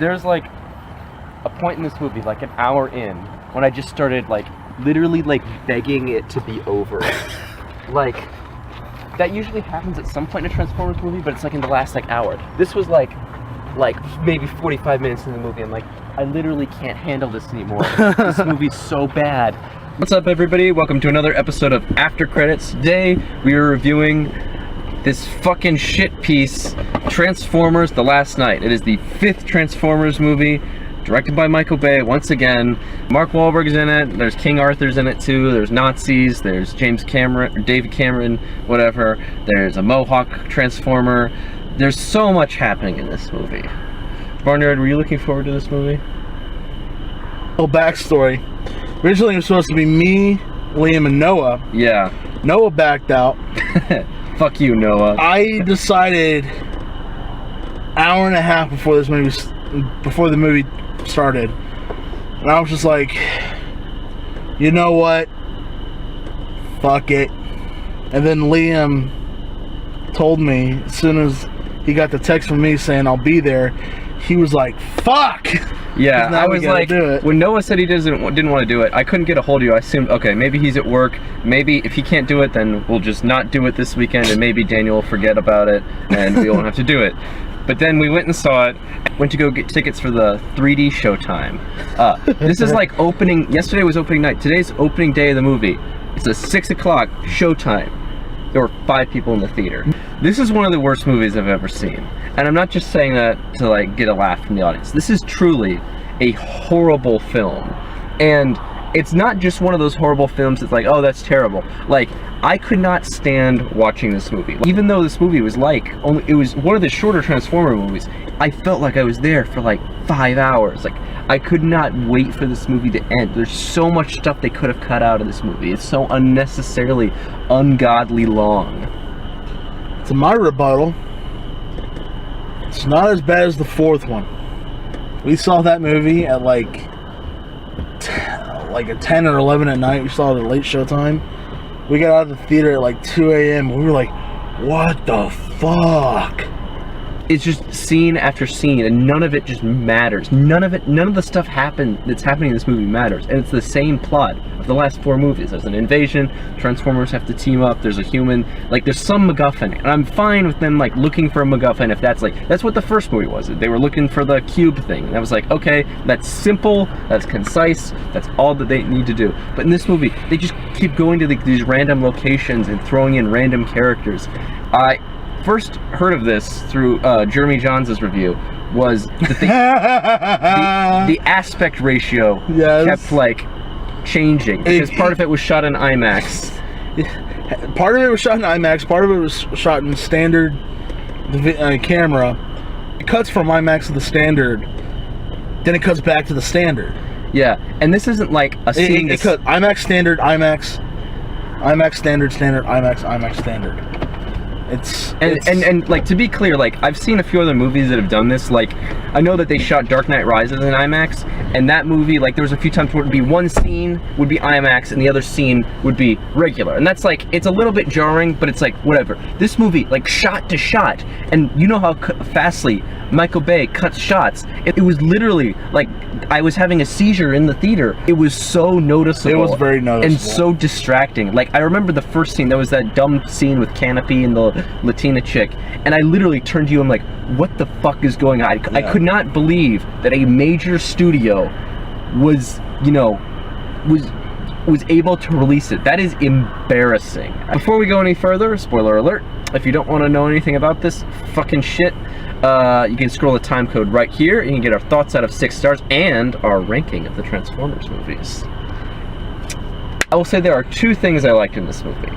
there's like a point in this movie, like an hour in, when I just started like literally like begging it to be over. Like, that usually happens at some point in a Transformers movie, but it's like in the last like hour. This was like maybe 45 minutes in the movie. I'm like, I literally can't handle this anymore. This movie's so bad. What's up, everybody? Welcome to another episode of After Credits. Today we are reviewing this fucking shit piece, Transformers: The Last Knight. It is the 5th Transformers movie, directed by Michael Bay once again. Mark Wahlberg's in it. There's King Arthur's in it too. There's Nazis. There's James Cameron, or David Cameron, whatever. There's a Mohawk Transformer. There's so much happening in this movie. Barnyard, were you looking forward to this movie? Well, backstory. Originally it was supposed to be me, Liam, and Noah. Yeah. Noah backed out. Fuck you, Noah. I decided hour and a half before the movie started, and I was just like, you know what? Fuck it. And then Liam told me as soon as he got the text from me saying I'll be there, he was like, fuck! Yeah, I was like, when Noah said he didn't want to do it, I couldn't get a hold of you. I assumed, okay, maybe he's at work. Maybe if he can't do it, then we'll just not do it this weekend, and maybe Daniel will forget about it, and we won't have to do it. But then we went and saw it, went to go get tickets for the 3D showtime. This is like yesterday was opening night. Today's opening day of the movie. It's a 6 o'clock showtime. There were 5 people in the theater. This is one of the worst movies I've ever seen. And I'm not just saying that to like get a laugh from the audience. This is truly a horrible film. And it's not just one of those horrible films that's like, oh, that's terrible. Like, I could not stand watching this movie. Even though this movie was it was one of the shorter Transformer movies, I felt like I was there for like 5 hours. Like, I could not wait for this movie to end. There's so much stuff they could have cut out of this movie. It's so unnecessarily, ungodly long. To my rebuttal, it's not as bad as the 4th one. We saw that movie at like at 10 or 11 at night. We saw it at late showtime. We got out of the theater at like 2 a.m. We were like, what the fuck? It's just scene after scene, and none of it just matters. None of the stuff that's happening in this movie matters. And it's the same plot of the last 4 movies. There's an invasion, Transformers have to team up, there's a human, like there's some MacGuffin. And I'm fine with them like looking for a MacGuffin if that's what the first movie was. They were looking for the cube thing. And I was like, okay, that's simple, that's concise, that's all that they need to do. But in this movie, they just keep going to these random locations and throwing in random characters. I first heard of this through Jeremy Johns' review. Was that the aspect ratio kept like changing because part of it was shot in IMAX. Part of it was shot in IMAX. Part of it was shot in standard camera. It cuts from IMAX to the standard, then it cuts back to the standard. Yeah, and this isn't like a scene. It cut IMAX standard, IMAX standard, IMAX standard. And like, to be clear, like I've seen a few other movies that have done this. Like, I know that they shot Dark Knight Rises in IMAX, and that movie, like, there was a few times where it would be one scene would be IMAX and the other scene would be regular, and that's like, it's a little bit jarring, but it's like whatever. This movie, like, shot to shot, and you know how fastly Michael Bay cuts shots. It was literally like I was having a seizure in the theater. It was so noticeable. It was very noticeable and so distracting. Like, I remember the first scene. There was that dumb scene with Canopy and the Latina chick, and I literally turned to you. I'm like, what the fuck is going on? I could not believe that a major studio was able to release it. That is embarrassing. Before we go any further, spoiler alert, if you don't want to know anything about this fucking shit, you can scroll the time code right here and you can get our thoughts out of 6 stars and our ranking of the Transformers movies. I will say there are 2 things I liked in this movie.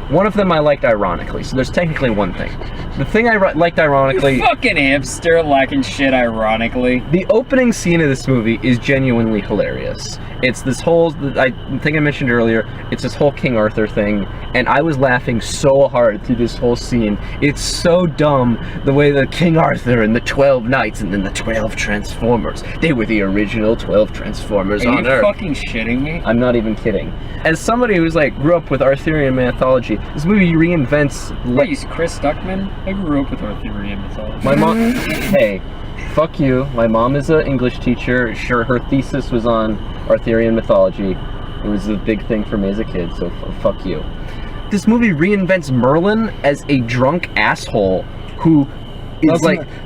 One of them I liked ironically, so there's technically one thing. The thing I liked ironically... You fucking hipster liking shit ironically. The opening scene of this movie is genuinely hilarious. It's this whole, I think I mentioned earlier, it's this whole King Arthur thing, and I was laughing so hard through this whole scene. It's so dumb, the way that King Arthur and the 12 Knights and then the 12 Transformers, they were the original 12 Transformers on Earth. Are you fucking shitting me? I'm not even kidding. As somebody who's like, grew up with Arthurian mythology, this movie reinvents... What, he's Chris Stuckman? I grew up with Arthurian mythology. My mom... Hey... fuck you. My mom is an English teacher. Sure, her thesis was on Arthurian mythology. It was a big thing for me as a kid, so fuck you. This movie reinvents Merlin as a drunk asshole who is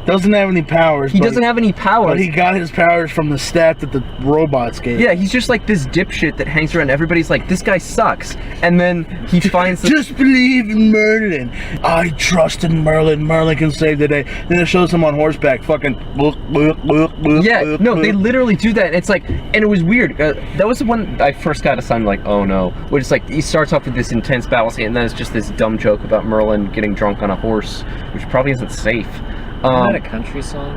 doesn't have any powers. He doesn't have any powers. But he got his powers from the stat that the robots gave. Yeah, he's just like this dipshit that hangs around. Everybody's like, this guy sucks. And then he finds just believe in Merlin. I trust in Merlin. Merlin can save the day. Then it shows him on horseback fucking yeah, no, they literally do that. And it's like, and it was weird. That was the one I first got assigned, like, oh no. Which is like, he starts off with this intense battle scene, and then it's just this dumb joke about Merlin getting drunk on a horse, which probably isn't safe. Isn't that a country song?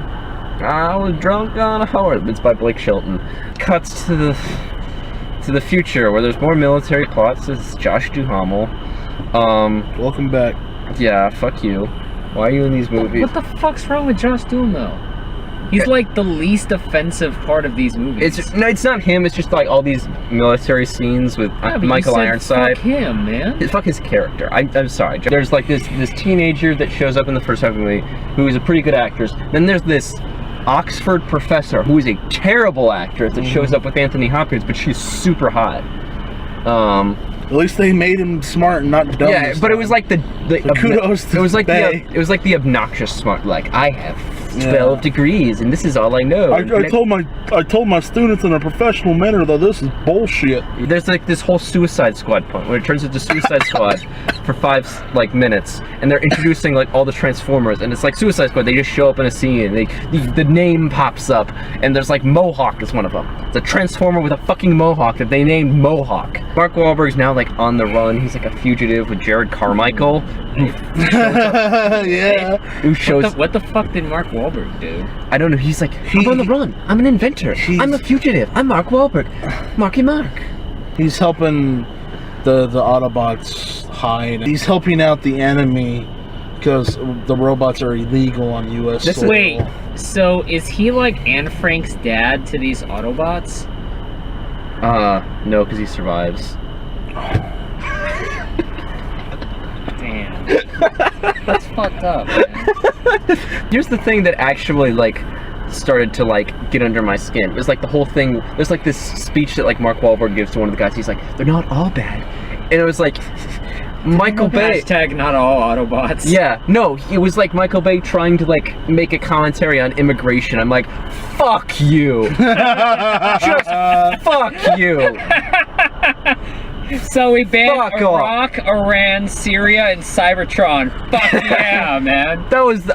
I was drunk on a horse. It's by Blake Shelton. Cuts to the future where there's more military plots. It's Josh Duhamel. Welcome back. Yeah, fuck you. Why are you in these movies? What the fuck's wrong with Josh Duhamel? He's like the least offensive part of these movies. It's not him. It's just like all these military scenes with Michael Ironside. Fuck him, man. Fuck his character. I'm sorry. There's like this teenager that shows up in the first half of the movie who is a pretty good actress. Then there's this Oxford professor who is a terrible actress that shows up with Anthony Hopkins, but she's super hot. At least they made him smart and not dumb. Yeah, but it was like kudos to it was like the obnoxious smart. Like, I have 12 degrees and this is all I know. I told my students in a professional manner that this is bullshit. There's like this whole Suicide Squad point where it turns into Suicide Squad for 5 minutes, and they're introducing like all the Transformers, and it's like Suicide Squad. They just show up in a scene, and the name pops up, and there's like Mohawk is one of them. It's a Transformer with a fucking Mohawk that they named Mohawk. Mark Wahlberg's now like on the run. He's like a fugitive with Jared Carmichael. Who shows what the fuck did Mark Wahlberg do? I don't know. He's like, I'm on the run. I'm an inventor. I'm a fugitive. I'm Mark Wahlberg. Marky Mark. He's helping the Autobots hide. He's helping out the enemy because the robots are illegal on U.S. soil. Wait, so is he like Anne Frank's dad to these Autobots? No, because he survives. Damn. That's fucked up, man. Here's the thing that actually like started to like get under my skin. It was like the whole thing. There's like this speech that like Mark Wahlberg gives to one of the guys. He's like, they're not all bad, and it was like Michael Bay. Hashtag not all Autobots. Yeah, no, it was like Michael Bay trying to like make a commentary on immigration. I'm like, fuck you. Just fuck you. So we banned Iraq, Iran, Syria, and Cybertron. Fuck yeah, man.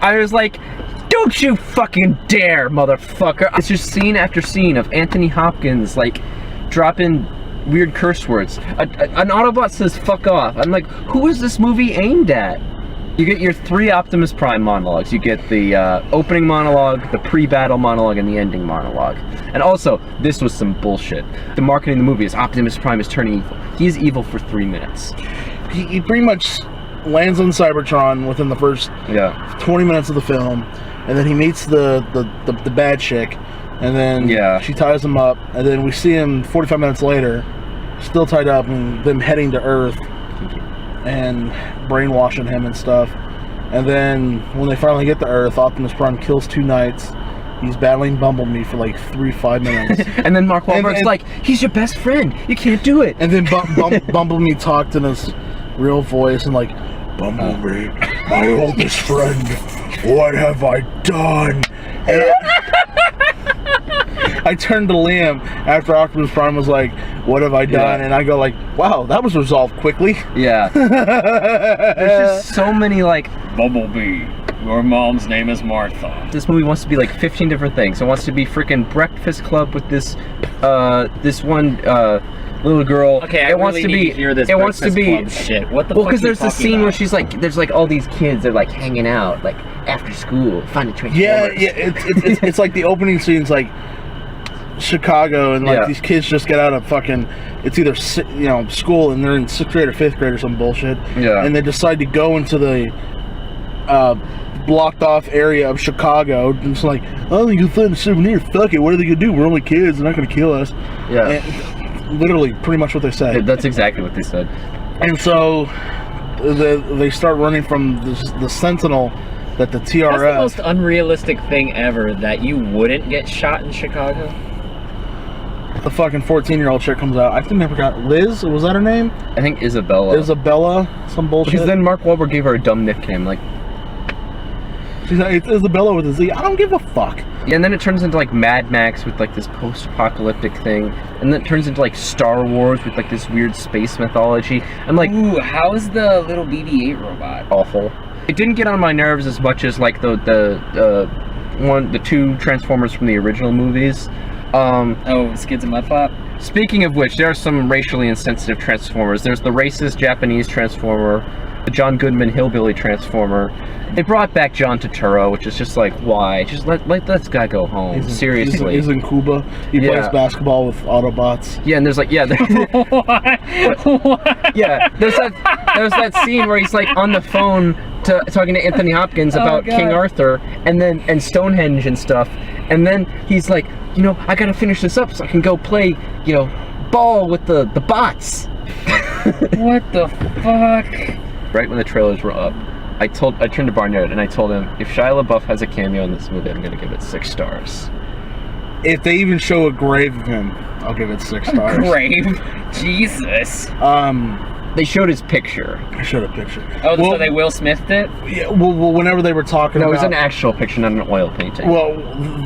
I was like, don't you fucking dare, motherfucker. It's just scene after scene of Anthony Hopkins like dropping weird curse words. An Autobot says fuck off. I'm like, who is this movie aimed at? You get your 3 Optimus Prime monologues. You get the opening monologue, the pre-battle monologue, and the ending monologue. And also, this was some bullshit. The marketing of the movie is Optimus Prime is turning evil. He is evil for 3 minutes. He pretty much lands on Cybertron within the first 20 minutes of the film, and then he meets the bad chick, and then she ties him up, and then we see him 45 minutes later, still tied up, and them heading to Earth and brainwashing him and stuff. And then when they finally get to Earth, Optimus Prime kills 2 knights. He's battling Bumblebee for like 5 minutes. And then Mark Wahlberg's like, he's your best friend. You can't do it. And then Bumblebee talked in his real voice and like, Bumblebee, my oldest friend, what have I done? And I turned to Liam after Optimus Prime was like, what have I done? And I go like, wow, that was resolved quickly. Yeah. There's just so many like, Bumblebee, your mom's name is Martha. This movie wants to be like 15 different things. It wants to be freaking Breakfast Club with this one little girl. Okay, I really need to hear this. It wants to be shit. What the fuck? Well, because there's the scene where she's like, there's like all these kids that are like hanging out, like after school, finding Transformers. Yeah, it's like the opening scene's like Chicago, and like these kids just get out of fucking, it's either school and they're in 6th grade or 5th grade or some bullshit. Yeah. And they decide to go into the blocked off area of Chicago, and it's like, oh, you can find a souvenir. Fuck it. What are they gonna do? We're only kids. They're not gonna kill us. Yeah. And literally, pretty much what they said. That's exactly what they said. And so they start running from the Sentinel that the That's the TRF. most unrealistic thing ever, that you wouldn't get shot in Chicago. The fucking 14-year-old chick comes out. I think I forgot. Liz? Was that her name? I think Isabella. Isabella? Some bullshit. Because then Mark Wahlberg gave her a dumb nickname, like. She's like, it's Isabella with a Z. I don't give a fuck. Yeah, and then it turns into like Mad Max with like this post-apocalyptic thing, and then it turns into like Star Wars with like this weird space mythology. I'm like, ooh, how's the little BB-8 robot? Awful. It didn't get on my nerves as much as like the two Transformers from the original movies. Oh, Skids and Mudflap? Speaking of which, there are some racially insensitive Transformers. There's the racist Japanese Transformer, the John Goodman hillbilly Transformer. They brought back John Turturro, which is just like, why? Just let this guy go home. Seriously. He's in Cuba. He plays basketball with Autobots. Yeah, and there's like, What? yeah, there's that scene where he's like on the phone talking to Anthony Hopkins about King Arthur and Stonehenge and stuff, and then he's like, you know, I gotta finish this up so I can go play, you know, ball with the bots. What the fuck? Right when the trailers were up, I turned to Barnyard and I told him, if Shia LaBeouf has a cameo in this movie, I'm gonna give it 6 stars. If they even show a grave of him, I'll give it 6 stars. Grave? Jesus. They showed his picture. I showed a picture. Oh, so they Will Smithed it? Yeah, well, whenever they were talking about... No, it was an actual picture, not an oil painting. Well,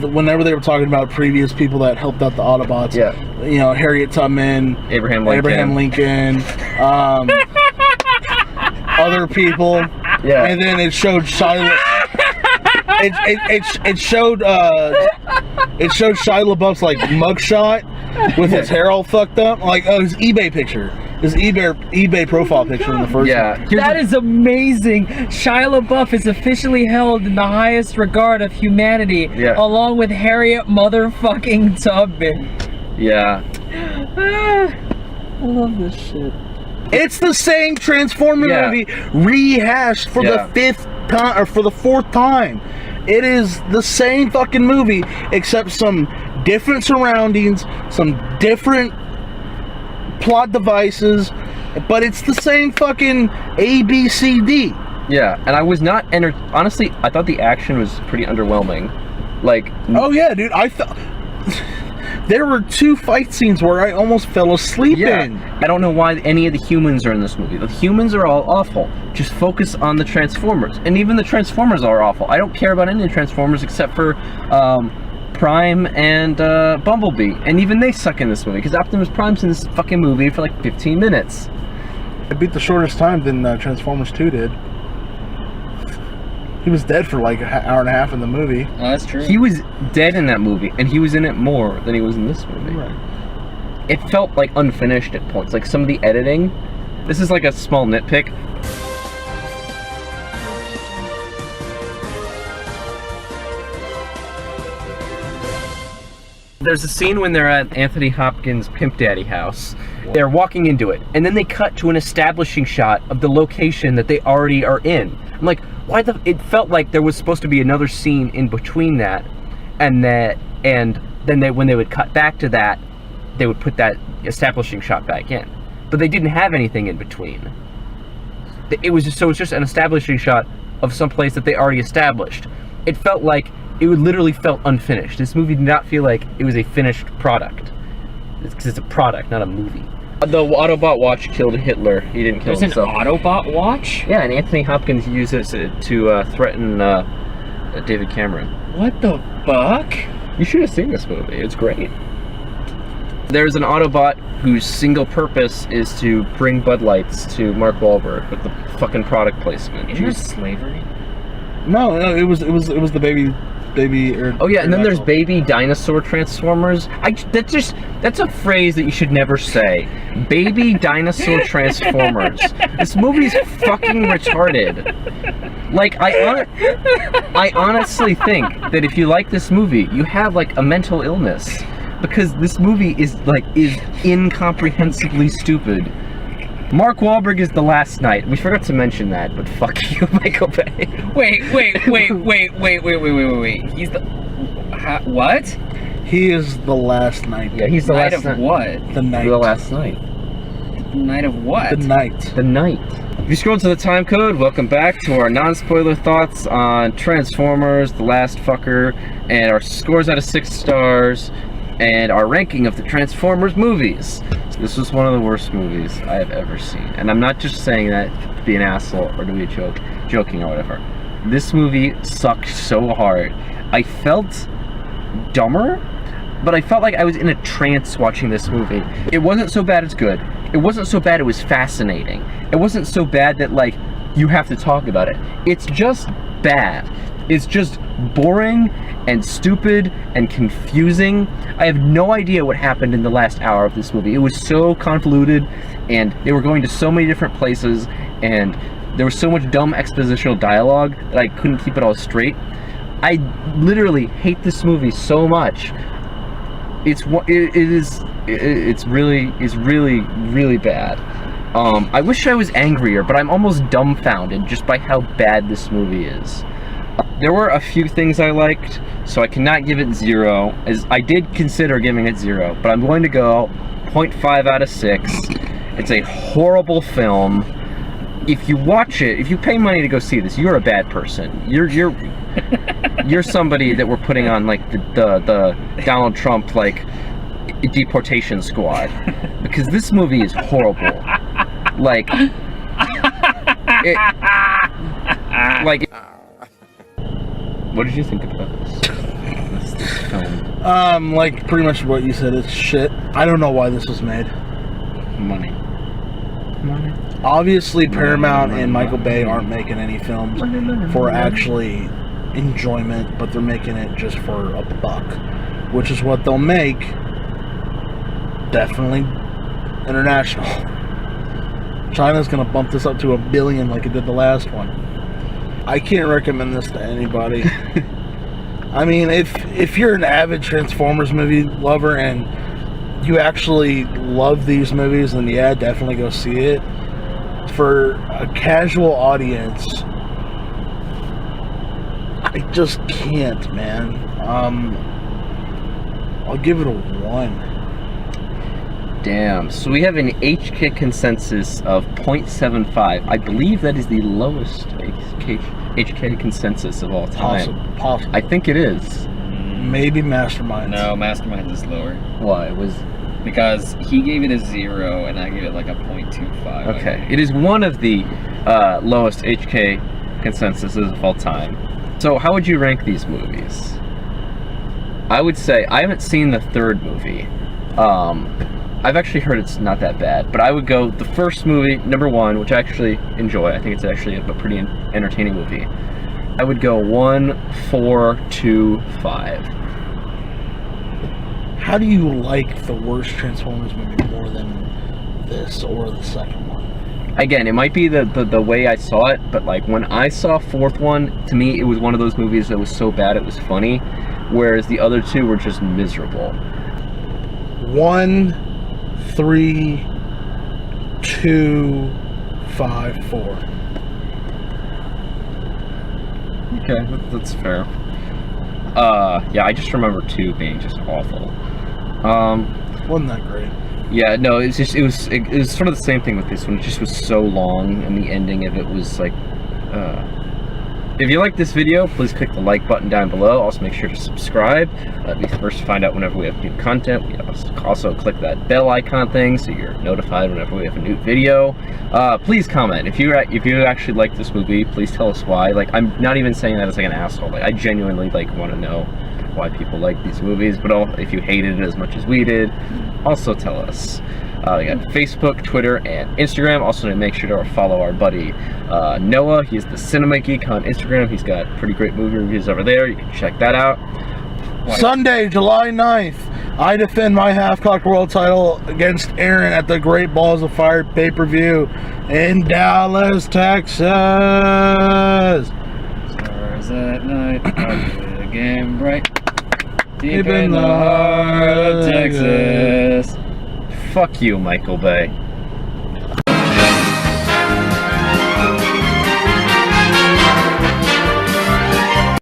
whenever they were talking about previous people that helped out the Autobots, yeah, you know, Harriet Tubman, Abraham Lincoln, other people, yeah, and then it showed Shia. It showed Shia LaBeouf's like mugshot with his hair all fucked up, like his eBay picture, his eBay profile picture in the first. Yeah, one. That is amazing. Shia LaBeouf is officially held in the highest regard of humanity, along with Harriet motherfucking Tubman. Yeah. I love this shit. It's the same Transformer movie rehashed for the 5th time or for the 4th time. It is the same fucking movie, except some different surroundings, some different plot devices, but it's the same fucking A, B, C, D. Yeah, and I was not honestly, I thought the action was pretty underwhelming. Like, oh yeah, dude, I thought there were 2 fight scenes where I almost fell asleep in. I don't know why any of the humans are in this movie. The humans are all awful. Just focus on the Transformers. And even the Transformers are awful. I don't care about any of the Transformers except for Prime and Bumblebee. And even they suck in this movie, because Optimus Prime's in this fucking movie for like 15 minutes. It beat the shortest time than Transformers 2 did. He was dead for like an hour and a half in the movie. Oh, that's true. He was dead in that movie, and he was in it more than he was in this movie. Right. It felt like unfinished at points. Like some of the editing, this is like a small nitpick. There's a scene when they're at Anthony Hopkins' Pimp Daddy house. They're walking into it, and then they cut to an establishing shot of the location that they already are in. I'm like, why the? It felt like there was supposed to be another scene in between that, and then when they would cut back to that, they would put that establishing shot back in. But they didn't have anything in between. It was just an establishing shot of some place that they already established. It felt like it literally felt unfinished. This movie did not feel like it was a finished product. Because it's a product, not a movie. The Autobot watch killed Hitler. He didn't kill himself. There's an Autobot watch? Yeah, and Anthony Hopkins uses it to threaten David Cameron. What the fuck? You should have seen this movie. It's great. There's an Autobot whose single purpose is to bring Bud Lights to Mark Wahlberg with the fucking product placement. Isn't that slavery? No, it was the baby. Oh yeah, and then there's baby dinosaur Transformers. That's a phrase that you should never say. Baby dinosaur Transformers. This movie's fucking retarded. Like I honestly think that if you like this movie, you have like a mental illness, because this movie is incomprehensibly stupid. Mark Wahlberg is the last knight. We forgot to mention that, but fuck you, Michael Bay. Wait. He's the... what? He is the last knight. Yeah, he's the Knight last of knight. what? The knight. The last knight. Knight of what? The knight. The knight. If you scroll to the time code, welcome back to our non-spoiler thoughts on Transformers, The Last Fucker, and our scores out of 6 stars, and our ranking of the Transformers movies. So this was one of the worst movies I have ever seen. And I'm not just saying that to be an asshole or to be joking or whatever. This movie sucked so hard. I felt dumber, but I felt like I was in a trance watching this movie. It wasn't so bad it's good. It wasn't so bad it was fascinating. It wasn't so bad that, like, you have to talk about it. It's just bad. It's just boring and stupid and confusing. I have no idea what happened in the last hour of this movie. It was so convoluted, and they were going to so many different places, and there was so much dumb expositional dialogue that I couldn't keep it all straight. I literally hate this movie so much. It's really bad. I wish I was angrier, but I'm almost dumbfounded just by how bad this movie is. There were a few things I liked, so I cannot give it 0, as I did consider giving it 0, but I'm going to go 0.5 out of 6. It's a horrible film. If you watch it, if you pay money to go see this, you're a bad person. You're somebody that we're putting on, like, the Donald Trump, like, deportation squad, because this movie is horrible. Like, what did you think about this film? Like pretty much what you said. It's shit. I don't know why this was made. Money. Obviously, Paramount and Michael Bay aren't making any films for actually enjoyment, but they're making it just for a buck, which is what they'll make. Definitely international. China's gonna bump this up to $1 billion like it did the last one. I can't recommend this to anybody. I mean, if you're an avid Transformers movie lover and you actually love these movies, then yeah, definitely go see it. For a casual audience, I just can't, man. I'll give it a 1. Damn. So we have an HK consensus of 0.75. I believe that is the lowest HK consensus of all time. Possible. I think it is. Maybe Masterminds. No, Masterminds is lower. Why? It was... Because he gave it a 0 and I gave it like a 0.25. Okay. It is one of the lowest HK consensuses of all time. So how would you rank these movies? I would say, I haven't seen the third movie. I've actually heard it's not that bad, but I would go the first movie, number 1, which I actually enjoy. I think it's actually a pretty entertaining movie. I would go 1, 4, 2, 5. How do you like the worst Transformers movie more than this or the second one? Again, it might be the way I saw it, but like when I saw fourth one, to me it was one of those movies that was so bad it was funny, whereas the other two were just miserable. 1, 3, 2, 5, 4. Okay, that's fair. Yeah, I just remember 2 being just awful. Wasn't that great? Yeah, no, it was sort of the same thing with this one. It just was so long, and the ending of it was like, If you like this video, please click the like button down below. Also make sure to subscribe. Be first to find out whenever we have new content. We also click that bell icon thing so you're notified whenever we have a new video. Please comment. If you actually like this movie, please tell us why. Like, I'm not even saying that as like an asshole. Like, I genuinely want to know why people like these movies, but if you hated it as much as we did, also tell us. We got Facebook, Twitter, and Instagram. Also, make sure to follow our buddy Noah. He's the Cinema Geek on Instagram. He's got pretty great movie reviews over there. You can check that out. Sunday, July 9th, I defend my HalfKocked world title against Aaron at the Great Balls of Fire pay-per-view in Dallas, Texas. Stars at night, are again bright. Deep in the heart of Texas. Fuck you, Michael Bay.